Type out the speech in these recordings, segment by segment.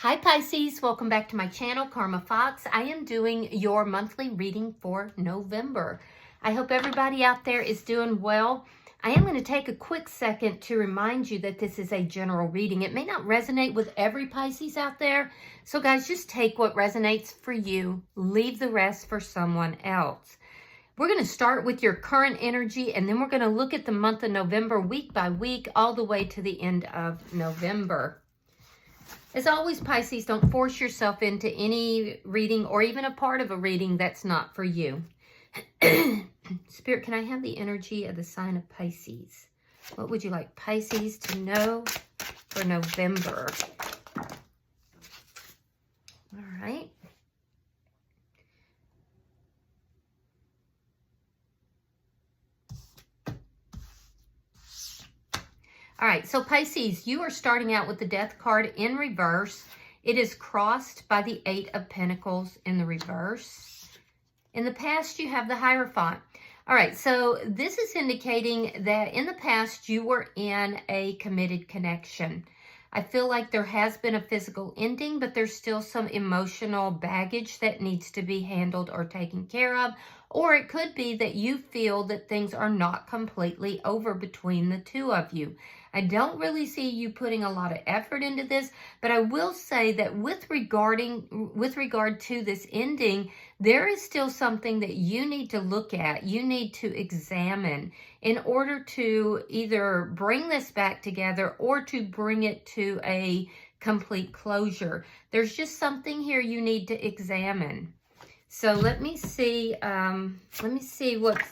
Hi Pisces, welcome back to my channel, Karma Fox. I am doing your monthly reading for November. I hope everybody out there is doing well. I am going to take a quick second to remind you that this is a general reading. It may not resonate with every Pisces out there. So guys, just take what resonates for you. Leave the rest for someone else. We're going to start with your current energy, and then we're going to look at the month of November week by week all the way to the end of November. As always, Pisces, don't force yourself into any reading or even a part of a reading that's not for you. Spirit, can I have the energy of the sign of Pisces? What would you like Pisces to know for November? All right. All right, so Pisces, you are starting out with the Death card in reverse. It is crossed by the Eight of Pentacles in the reverse. In the past, you have the Hierophant. All right, so this is indicating that in the past, you were in a committed connection. I feel like there has been a physical ending, but there's still some emotional baggage that needs to be handled or taken care of. Or it could be that you feel that things are not completely over between the two of you. I don't really see you putting a lot of effort into this, but I will say that with regard to this ending, there is still something that you need to look at, you need to examine in order to either bring this back together or to bring it to a complete closure. There's just something here you need to examine. So let me see what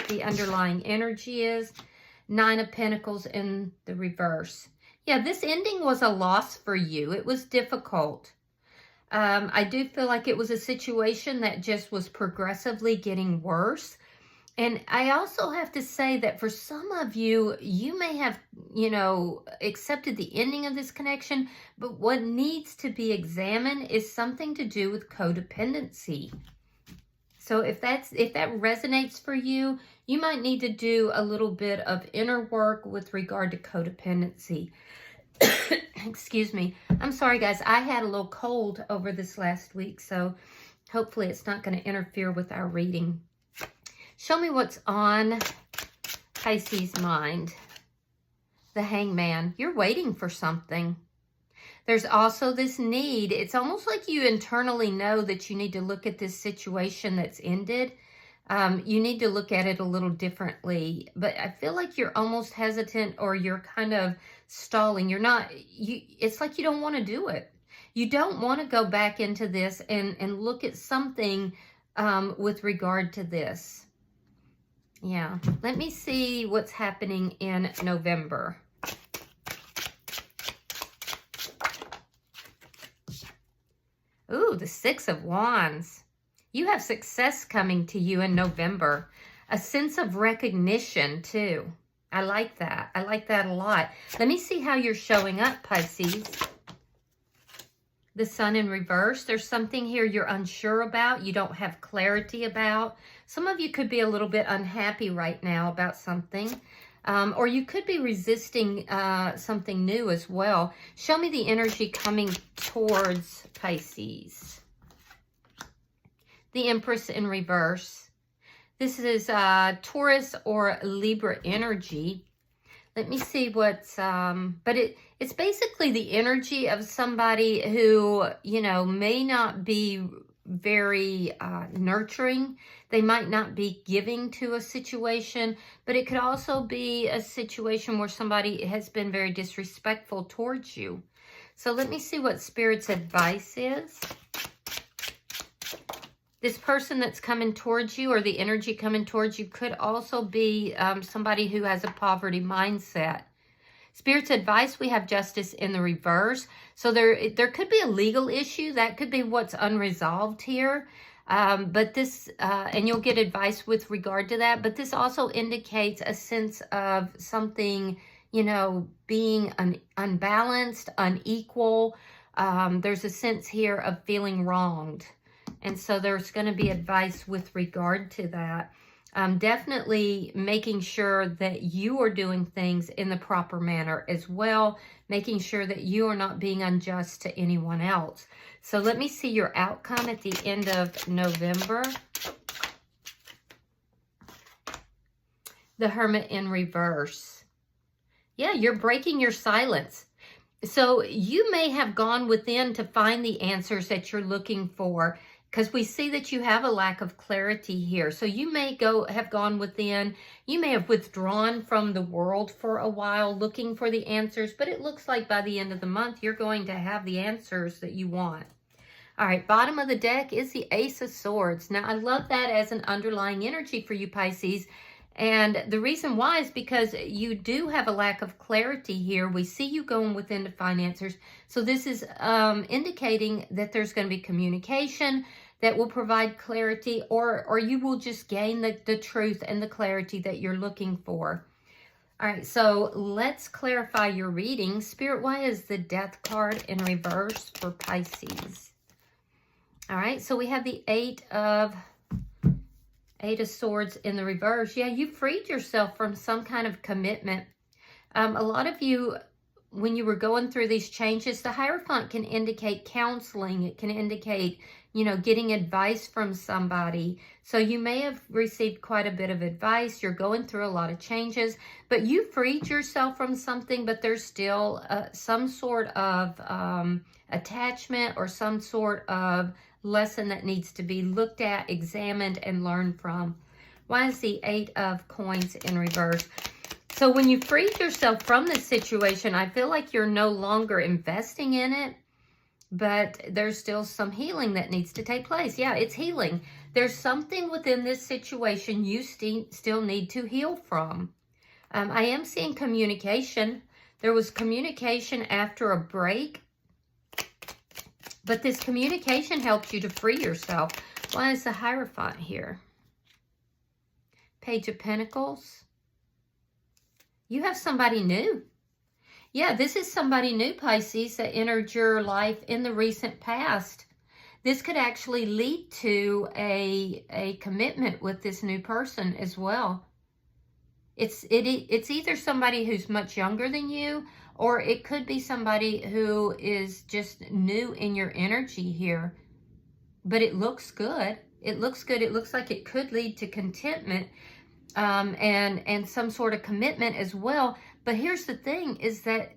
the underlying energy is. Nine of Pentacles in the reverse. Yeah, this ending was a loss for you. It was difficult. I do feel like it was a situation that just was progressively getting worse. And I also have to say that for some of you, you may have, accepted the ending of this connection, but what needs to be examined is something to do with codependency. So if that resonates for you, you might need to do a little bit of inner work with regard to codependency. Excuse me. I'm sorry, guys. I had a little cold over this last week, so hopefully it's not going to interfere with our reading. Show me what's on Pisces' mind. The Hangman. You're waiting for something. There's also this need. It's almost like you internally know that you need to look at this situation that's ended. You need to look at it a little differently. But I feel like you're almost hesitant, or you're kind of stalling. It's like you don't want to do it. You don't want to go back into this and look at something with regard to this. Yeah. Let me see what's happening in November. Ooh, the Six of Wands. You have success coming to you in November. A sense of recognition, too. I like that. I like that a lot. Let me see how you're showing up, Pisces. The Sun in reverse. There's something here you're unsure about. You don't have clarity about. Some of you could be a little bit unhappy right now about something. Or you could be resisting something new as well. Show me the energy coming towards Pisces. The Empress in reverse. This is Taurus or Libra energy. Let me see what's, but it's basically the energy of somebody who, may not be very nurturing. They might not be giving to a situation, but it could also be a situation where somebody has been very disrespectful towards you. So let me see what Spirit's advice is. This person that's coming towards you, or the energy coming towards you, could also be somebody who has a poverty mindset. Spirit's advice, we have Justice in the reverse. So there could be a legal issue. That could be what's unresolved here. But this, and you'll get advice with regard to that. But this also indicates a sense of something, being unbalanced, unequal. There's a sense here of feeling wronged. And so there's going to be advice with regard to that. Definitely making sure that you are doing things in the proper manner as well, making sure that you are not being unjust to anyone else. So let me see your outcome at the end of November. The Hermit in reverse. Yeah, you're breaking your silence. So you may have gone within to find the answers that you're looking for, because we see that you have a lack of clarity here. So you may have gone within, you may have withdrawn from the world for a while looking for the answers, but it looks like by the end of the month, you're going to have the answers that you want. All right, bottom of the deck is the Ace of Swords. Now, I love that as an underlying energy for you, Pisces. And the reason why is because you do have a lack of clarity here. We see you going within to find answers. So this is indicating that there's going to be communication that will provide clarity, or you will just gain the truth and the clarity that you're looking for. All right, so let's clarify your reading. Spirit, why is the Death card in reverse for Pisces? All right, so we have the Eight of Swords in the reverse. Yeah, you freed yourself from some kind of commitment. A lot of you, when you were going through these changes, the Hierophant can indicate counseling. It can indicate, getting advice from somebody. So you may have received quite a bit of advice. You're going through a lot of changes, but you freed yourself from something, but there's still some sort of attachment or some sort of lesson that needs to be looked at, examined, and learned from. Why is the Eight of Coins in reverse? So when you freed yourself from this situation, I feel like you're no longer investing in it, but there's still some healing that needs to take place. Yeah, it's healing. There's something within this situation you still need to heal from. I am seeing communication. There was communication after a break, but this communication helps you to free yourself. Why is the Hierophant here? Page of Pentacles. You have somebody new. Yeah, this is somebody new, Pisces, that entered your life in the recent past. This could actually lead to a commitment with this new person as well. It's either somebody who's much younger than you, or it could be somebody who is just new in your energy here. But it looks good. It looks good. It looks like it could lead to contentment and some sort of commitment as well. But here's the thing, is that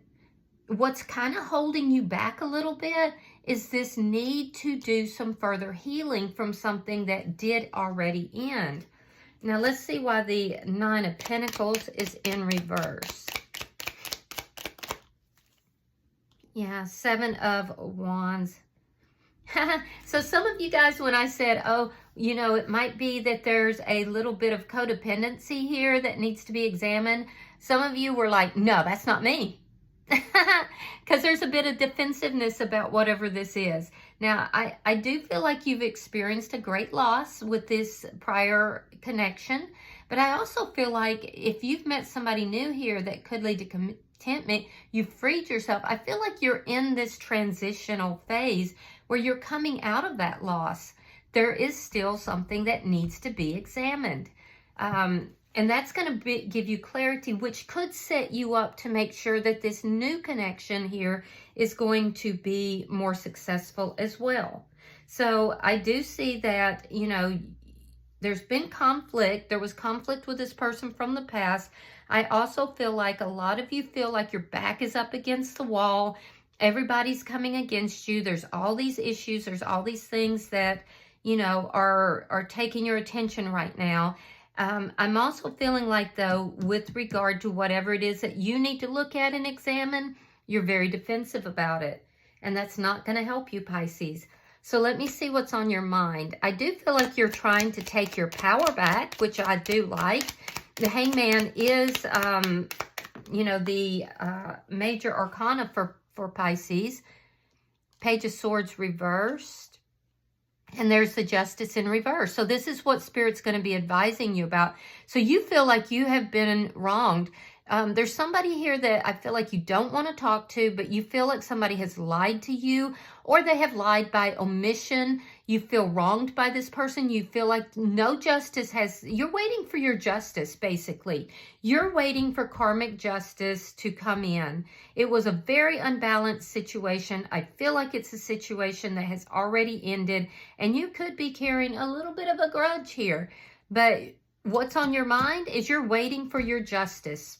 what's kind of holding you back a little bit is this need to do some further healing from something that did already end. Now, let's see why the Nine of Pentacles is in reverse. Yeah, Seven of Wands. So some of you guys, when I said, oh, it might be that there's a little bit of codependency here that needs to be examined, some of you were like, no, that's not me. Because there's a bit of defensiveness about whatever this is. Now, I do feel like you've experienced a great loss with this prior connection, but I also feel like if you've met somebody new here that could lead to contentment, you've freed yourself. I feel like you're in this transitional phase where you're coming out of that loss. There is still something that needs to be examined. And that's going to give you clarity, which could set you up to make sure that this new connection here is going to be more successful as well. So I do see that, there's been conflict. There was conflict with this person from the past. I also feel like a lot of you feel like your back is up against the wall. Everybody's coming against you. There's all these issues. There's all these things that, are taking your attention right now. I'm also feeling like, though, with regard to whatever it is that you need to look at and examine, you're very defensive about it. And that's not going to help you, Pisces. So let me see what's on your mind. I do feel like you're trying to take your power back, which I do like. The Hangman is, the major arcana for Pisces. Page of Swords reversed. And there's the Justice in reverse. So this is what Spirit's going to be advising you about. So you feel like you have been wronged. There's somebody here that I feel like you don't want to talk to, but you feel like somebody has lied to you, or they have lied by omission. You feel wronged by this person. You feel like no justice you're waiting for your justice, basically. You're waiting for karmic justice to come in. It was a very unbalanced situation. I feel like it's a situation that has already ended, and you could be carrying a little bit of a grudge here. But what's on your mind is you're waiting for your justice.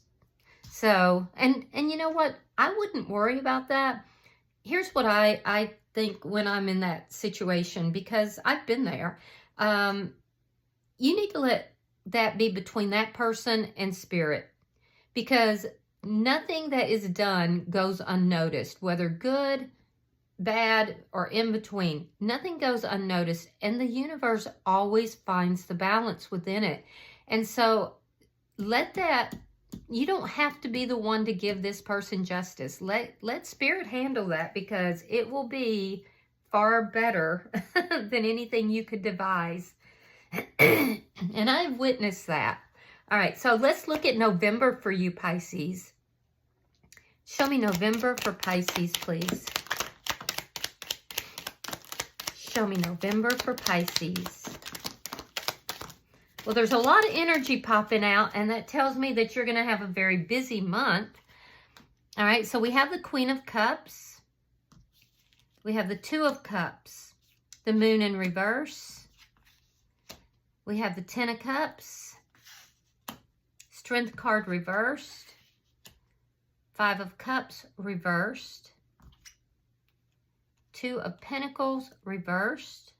So, and you know what? I wouldn't worry about that. Here's what I think when I'm in that situation, because I've been there. You need to let that be between that person and spirit, because nothing that is done goes unnoticed, whether good, bad, or in between. Nothing goes unnoticed, and the universe always finds the balance within it. And so let that, you don't have to be the one to give this person justice. Let spirit handle that, because it will be far better than anything you could devise. And I've witnessed that. All right, so let's look at November for you, Pisces. Show me November for Pisces, please. Show me November for Pisces. Well, there's a lot of energy popping out, and that tells me that you're going to have a very busy month. All right, so we have the Queen of Cups. We have the Two of Cups. The Moon in reverse. We have the Ten of Cups. Strength card reversed. Five of Cups reversed. Two of Pentacles reversed.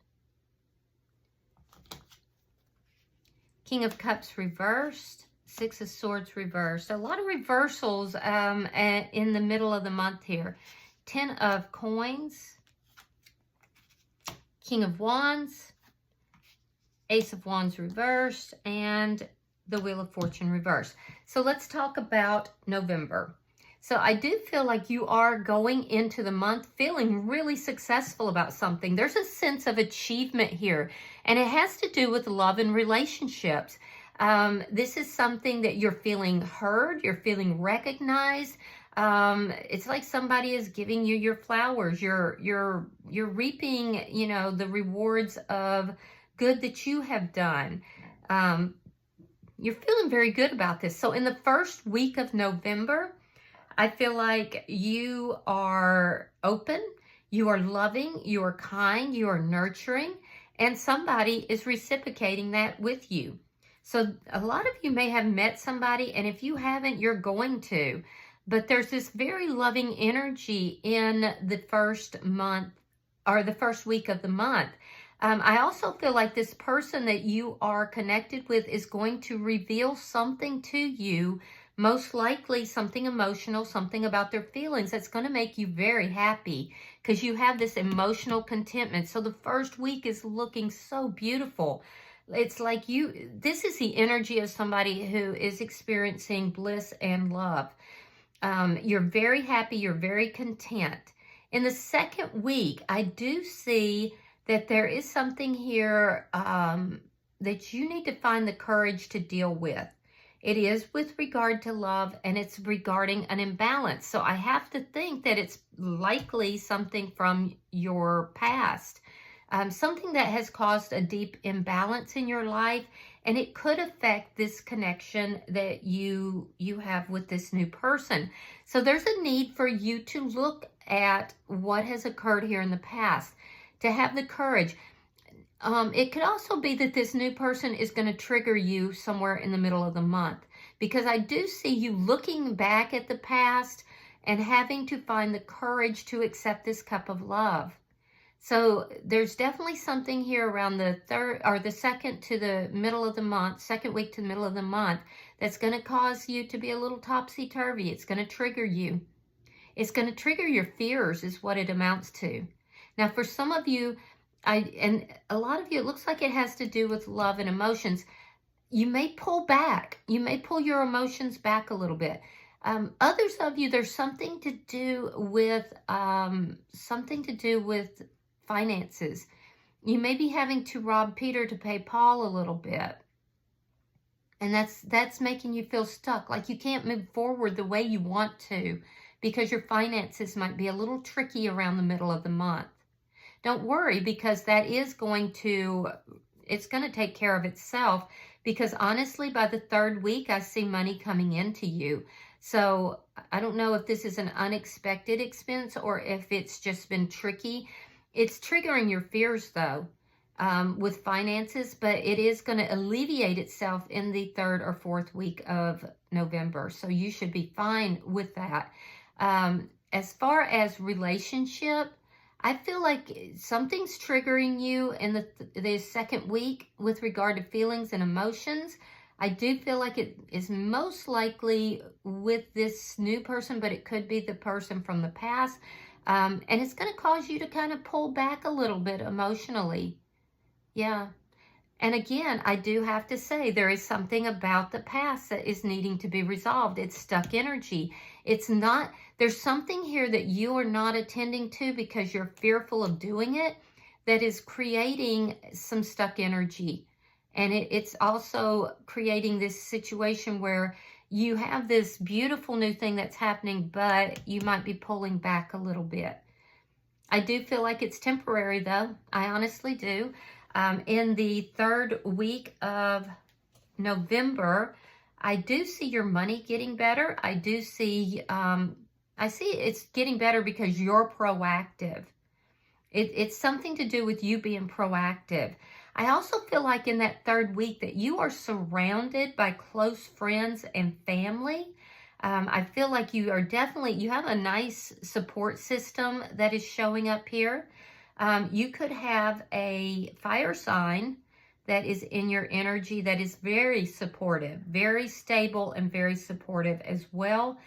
King of Cups reversed. Six of Swords reversed. A lot of reversals in the middle of the month here. Ten of Coins. King of Wands. Ace of Wands reversed. And the Wheel of Fortune reversed. So let's talk about November. So I do feel like you are going into the month feeling really successful about something. There's a sense of achievement here, and it has to do with love and relationships. This is something that you're feeling heard, you're feeling recognized. It's like somebody is giving you your flowers. You're reaping, you know, the rewards of good that you have done. You're feeling very good about this. So in the first week of November, I feel like you are open, you are loving, you are kind, you are nurturing, and somebody is reciprocating that with you. So a lot of you may have met somebody, and if you haven't, you're going to. But there's this very loving energy in the first month, or the first week of the month. I also feel like this person that you are connected with is going to reveal something to you, most likely something emotional, something about their feelings that's going to make you very happy, because you have this emotional contentment. So the first week is looking so beautiful. It's like this is the energy of somebody who is experiencing bliss and love. You're very happy. You're very content. In the second week, I do see that there is something here that you need to find the courage to deal with. It is with regard to love, and it's regarding an imbalance. So I have to think that it's likely something from your past, something that has caused a deep imbalance in your life, and it could affect this connection that you have with this new person. So there's a need for you to look at what has occurred here in the past, to have the courage. It could also be that this new person is going to trigger you somewhere in the middle of the month, because I do see you looking back at the past and having to find the courage to accept this cup of love. So there's definitely something here around the third or the second to the middle of the month, second week to the middle of the month, that's going to cause you to be a little topsy-turvy. It's going to trigger you. It's going to trigger your fears is what it amounts to. Now, for some of you, and a lot of you, it looks like it has to do with love and emotions. You may pull back. You may pull your emotions back a little bit. Others of you, there's something to do with finances. You may be having to rob Peter to pay Paul a little bit. And that's making you feel stuck, like you can't move forward the way you want to because your finances might be a little tricky around the middle of the month. Don't worry, because that is it's going to take care of itself, because honestly, by the third week, I see money coming into you. So I don't know if this is an unexpected expense or if it's just been tricky. It's triggering your fears though. With finances, but it is going to alleviate itself in the 3rd or 4th week of November. So you should be fine with that. As far as relationship, I feel like something's triggering you in the 2nd week with regard to feelings and emotions. I do feel like it is most likely with this new person, but it could be the person from the past. And it's going to cause you to kind of pull back a little bit emotionally. Yeah. And again, I do have to say there is something about the past that is needing to be resolved. It's stuck energy. There's something here that you are not attending to because you're fearful of doing it that is creating some stuck energy. And it's also creating this situation where you have this beautiful new thing that's happening, but you might be pulling back a little bit. I do feel like it's temporary though. I honestly do. In the 3rd week of November, I do see your money getting better. I do see, I see it's getting better because you're proactive. It's something to do with you being proactive. I also feel like in that 3rd week that you are surrounded by close friends and family. I feel like you have a nice support system that is showing up here. You could have a fire sign that is in your energy that is very supportive, very stable, and very supportive as well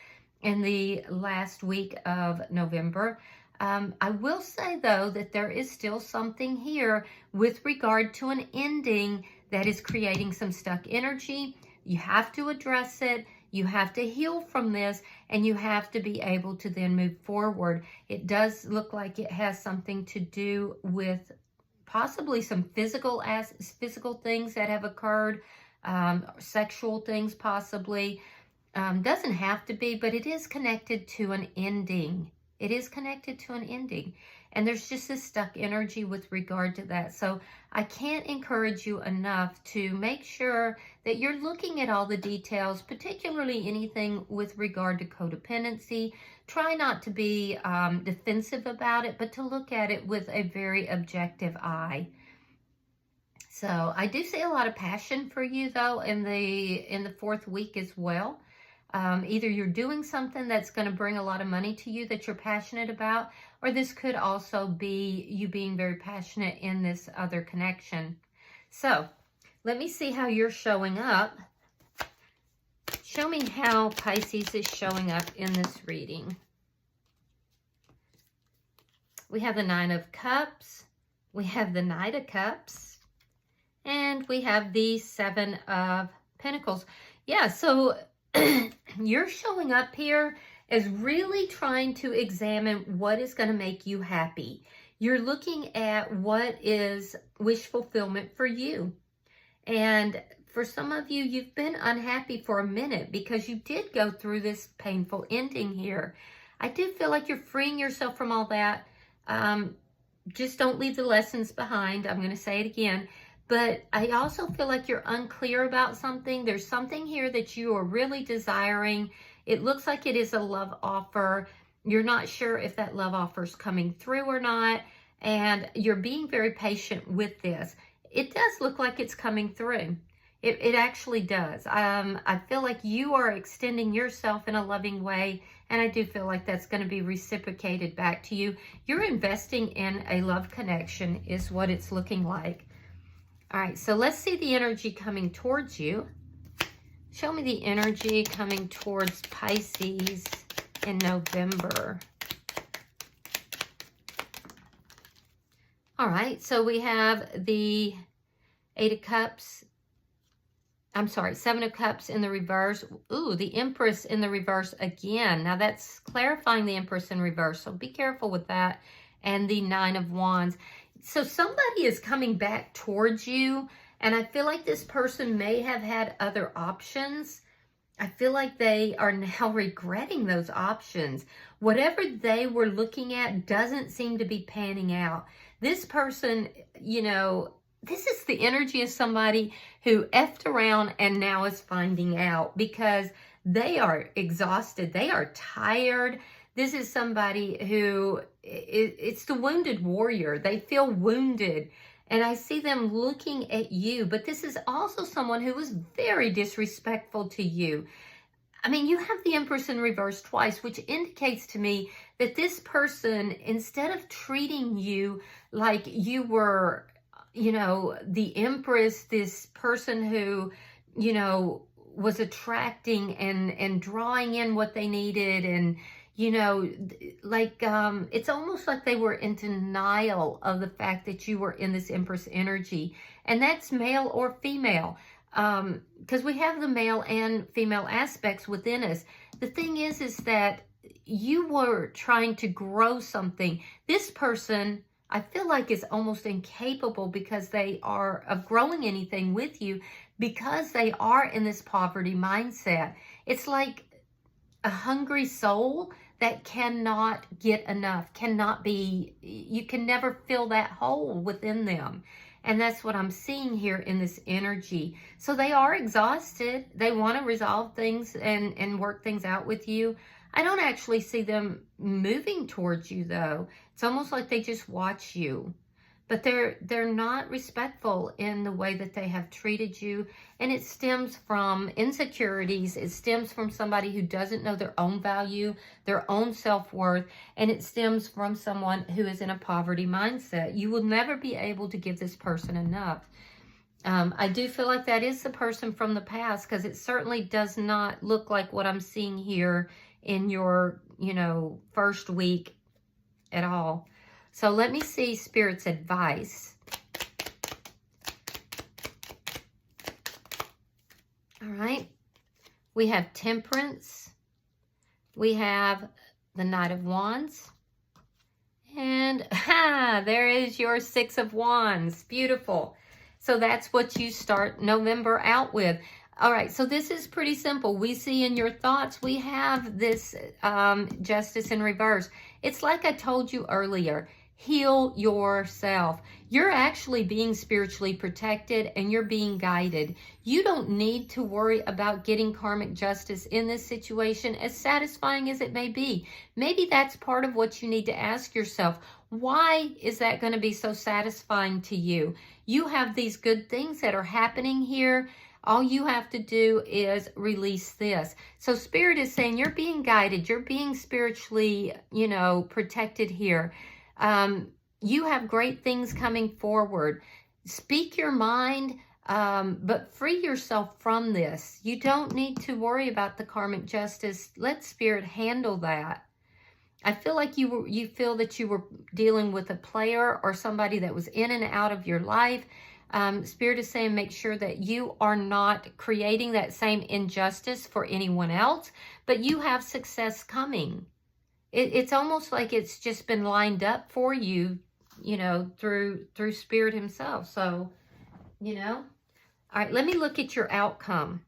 in the last week of November. I will say, though, that there is still something here with regard to an ending that is creating some stuck energy. You have to address it. You have to heal from this, and you have to be able to then move forward. It does look like it has something to do with possibly some physical things that have occurred, sexual things possibly. Doesn't have to be, but it is connected to an ending. It is connected to an ending. And there's just this stuck energy with regard to that. So I can't encourage you enough to make sure that you're looking at all the details, particularly anything with regard to codependency. Try not to be defensive about it, but to look at it with a very objective eye. So I do see a lot of passion for you, though, in the 4th week as well. Either you're doing something that's going to bring a lot of money to you that you're passionate about, or this could also be you being very passionate in this other connection. So let me see how you're showing up. Show me how Pisces is showing up in this reading. We have the 9 of Cups, we have the Knight of Cups, and we have the 7 of Pentacles. Yeah, so you're showing up here as really trying to examine what is going to make you happy. You're looking at what is wish fulfillment for you. And for some of you, you've been unhappy for a minute because you did go through this painful ending here. I do feel like you're freeing yourself from all that. Just don't leave the lessons behind. I'm going to say it again. But I also feel like you're unclear about something. There's something here that you are really desiring. It looks like it is a love offer. You're not sure if that love offer is coming through or not. And you're being very patient with this. It does look like it's coming through. It actually does. I feel like you are extending yourself in a loving way, and I do feel like that's going to be reciprocated back to you. You're investing in a love connection is what it's looking like. All right, so let's see the energy coming towards you. Show me the energy coming towards Pisces in November. All right, so we have the 8 of Cups. I'm sorry, 7 of Cups in the reverse. Ooh, the Empress in the reverse again. Now that's clarifying the Empress in reverse, so be careful with that. And the 9 of Wands. So somebody is coming back towards you And I feel like this person may have had other options. I feel like they are now regretting those options. Whatever they were looking at doesn't seem to be panning out. This person, you know, this is the energy of somebody who effed around and now is finding out, because they are exhausted. They are tired. This is somebody who, it's the wounded warrior. They feel wounded. And I see them looking at you, but this is also someone who was very disrespectful to you. I mean, you have the Empress in reverse twice, which indicates to me that this person, instead of treating you like you were, you know, the Empress, this person who, you know, was attracting and drawing in what they needed, and you know, like, it's almost like they were in denial of the fact that you were in this Empress energy. And that's male or female, because we have the male and female aspects within us. The thing is that you were trying to grow something. This person, I feel like, is almost incapable because they are of growing anything with you, because they are in this poverty mindset. It's like a hungry soul that cannot get enough, cannot be, you can never fill that hole within them. And that's what I'm seeing here in this energy. So they are exhausted. They want to resolve things and work things out with you. I don't actually see them moving towards you, though. It's almost like they just watch you. But they're not respectful in the way that they have treated you. And it stems from insecurities. It stems from somebody who doesn't know their own value, their own self-worth. And it stems from someone who is in a poverty mindset. You will never be able to give this person enough. I do feel like that is the person from the past, because it certainly does not look like what I'm seeing here in your, you know, first week at all. So let me see Spirit's advice. All right. We have Temperance. We have the Knight of Wands. And there is your Six of Wands. Beautiful. So that's what you start November out with. All right, so this is pretty simple. We see in your thoughts, we have this Justice in reverse. It's like I told you earlier. Heal yourself. You're actually being spiritually protected and you're being guided. You don't need to worry about getting karmic justice in this situation, as satisfying as it may be. Maybe that's part of what you need to ask yourself. Why is that going to be so satisfying to you? You have these good things that are happening here. All you have to do is release this. So Spirit is saying you're being guided. You're being spiritually, you know, protected here. You have great things coming forward. Speak your mind, but free yourself from this. You don't need to worry about the karmic justice. Let Spirit handle that. I feel like you feel that you were dealing with a player or somebody that was in and out of your life. Spirit is saying make sure that you are not creating that same injustice for anyone else, but you have success coming. It's almost like it's just been lined up for you, you know, through Spirit himself. So, you know. All right, let me look at your outcome.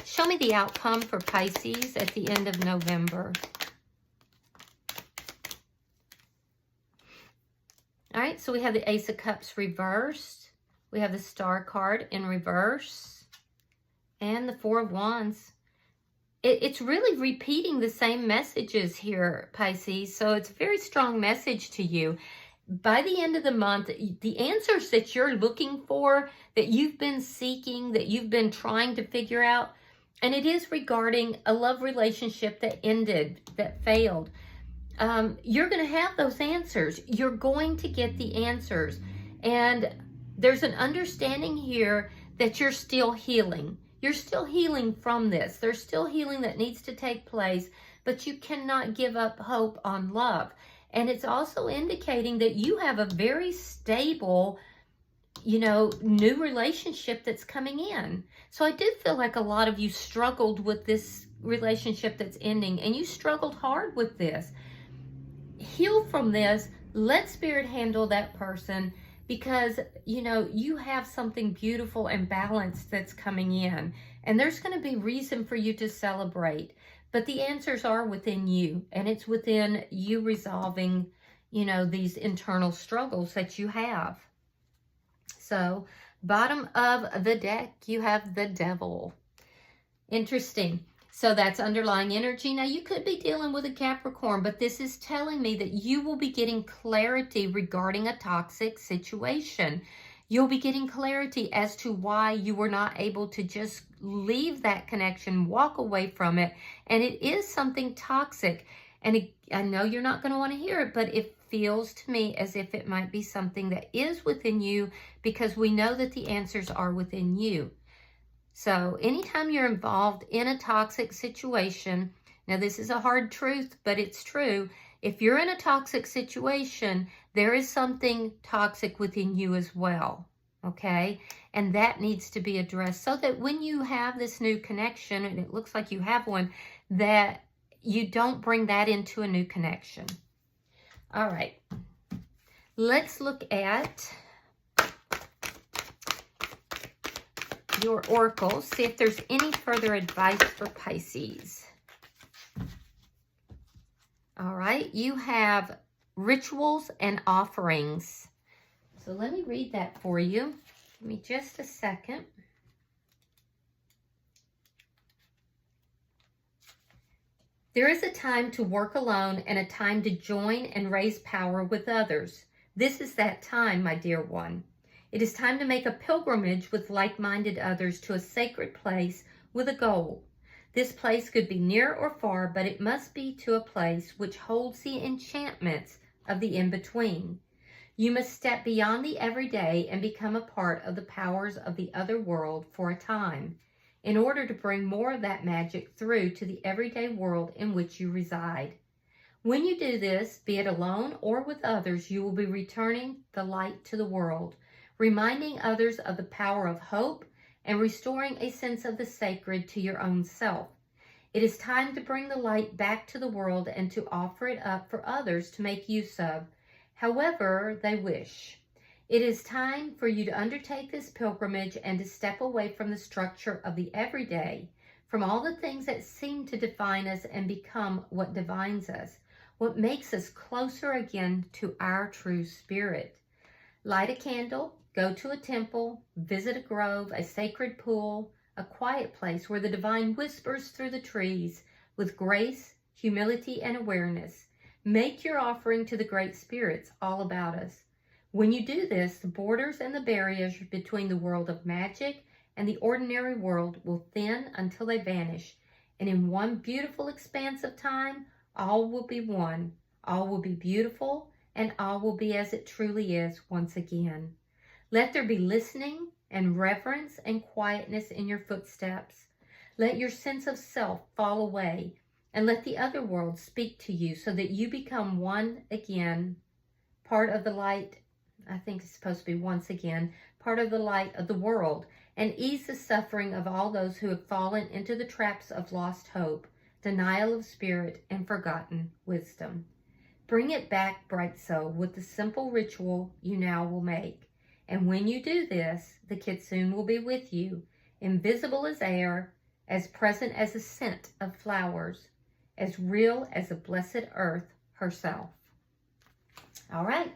Show me the outcome for Pisces at the end of November. All right, so we have the Ace of Cups reversed. We have the Star card in reverse. And the Four of Wands. It's really repeating the same messages here, Pisces. So it's a very strong message to you. By the end of the month, the answers that you're looking for, that you've been seeking, that you've been trying to figure out, and it is regarding a love relationship that ended, that failed. You're going to have those answers. You're going to get the answers. And there's an understanding here that you're still healing. You're still healing from this. There's still healing that needs to take place, but you cannot give up hope on love. And it's also indicating that you have a very stable, you know, new relationship that's coming in. So I do feel like a lot of you struggled with this relationship that's ending, and you struggled hard with this. Heal from this. Let Spirit handle that person. because, you know, you have something beautiful and balanced that's coming in, and there's going to be reason for you to celebrate. But the answers are within you, and it's within you resolving, you know, these internal struggles that you have. So, bottom of the deck, you have the Devil. Interesting. So that's underlying energy. Now, you could be dealing with a Capricorn, but this is telling me that you will be getting clarity regarding a toxic situation. You'll be getting clarity as to why you were not able to just leave that connection, walk away from it. And it is something toxic. And I know you're not going to want to hear it, but it feels to me as if it might be something that is within you, because we know that the answers are within you. So anytime you're involved in a toxic situation, now this is a hard truth, but it's true. If you're in a toxic situation, there is something toxic within you as well, okay? And that needs to be addressed so that when you have this new connection, and it looks like you have one, that you don't bring that into a new connection. All right, let's look at your oracles, see if there's any further advice for Pisces. All right, you have rituals and offerings. So let me read that for you. Give me just a second. There is a time to work alone and a time to join and raise power with others. This is that time, my dear one. It is time to make a pilgrimage with like-minded others to a sacred place with a goal. This place could be near or far, but it must be to a place which holds the enchantments of the in-between. You must step beyond the everyday and become a part of the powers of the other world for a time, in order to bring more of that magic through to the everyday world in which you reside. When you do this, be it alone or with others, you will be returning the light to the world, reminding others of the power of hope and restoring a sense of the sacred to your own self. It is time to bring the light back to the world and to offer it up for others to make use of, however they wish. It is time for you to undertake this pilgrimage and to step away from the structure of the everyday, from all the things that seem to define us, and become what divines us, what makes us closer again to our true spirit. Light a candle, go to a temple, visit a grove, a sacred pool, a quiet place where the divine whispers through the trees with grace, humility, and awareness. Make your offering to the great spirits all about us. When you do this, the borders and the barriers between the world of magic and the ordinary world will thin until they vanish, and in one beautiful expanse of time, all will be one, all will be beautiful, and all will be as it truly is once again. Let there be listening and reverence and quietness in your footsteps. Let your sense of self fall away, and let the other world speak to you so that you become one again, part of the light. I think it's supposed to be once again, part of the light of the world, and ease the suffering of all those who have fallen into the traps of lost hope, denial of spirit, and forgotten wisdom. Bring it back, bright soul, with the simple ritual you now will make. And when you do this, the kitsune will be with you, invisible as air, as present as the scent of flowers, as real as the blessed earth herself. All right.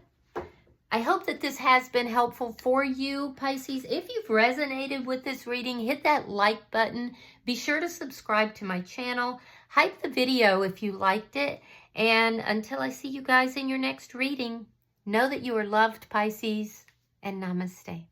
I hope that this has been helpful for you, Pisces. If you've resonated with this reading, hit that like button. Be sure to subscribe to my channel. Hype the video if you liked it. And until I see you guys in your next reading, know that you are loved, Pisces, and namaste.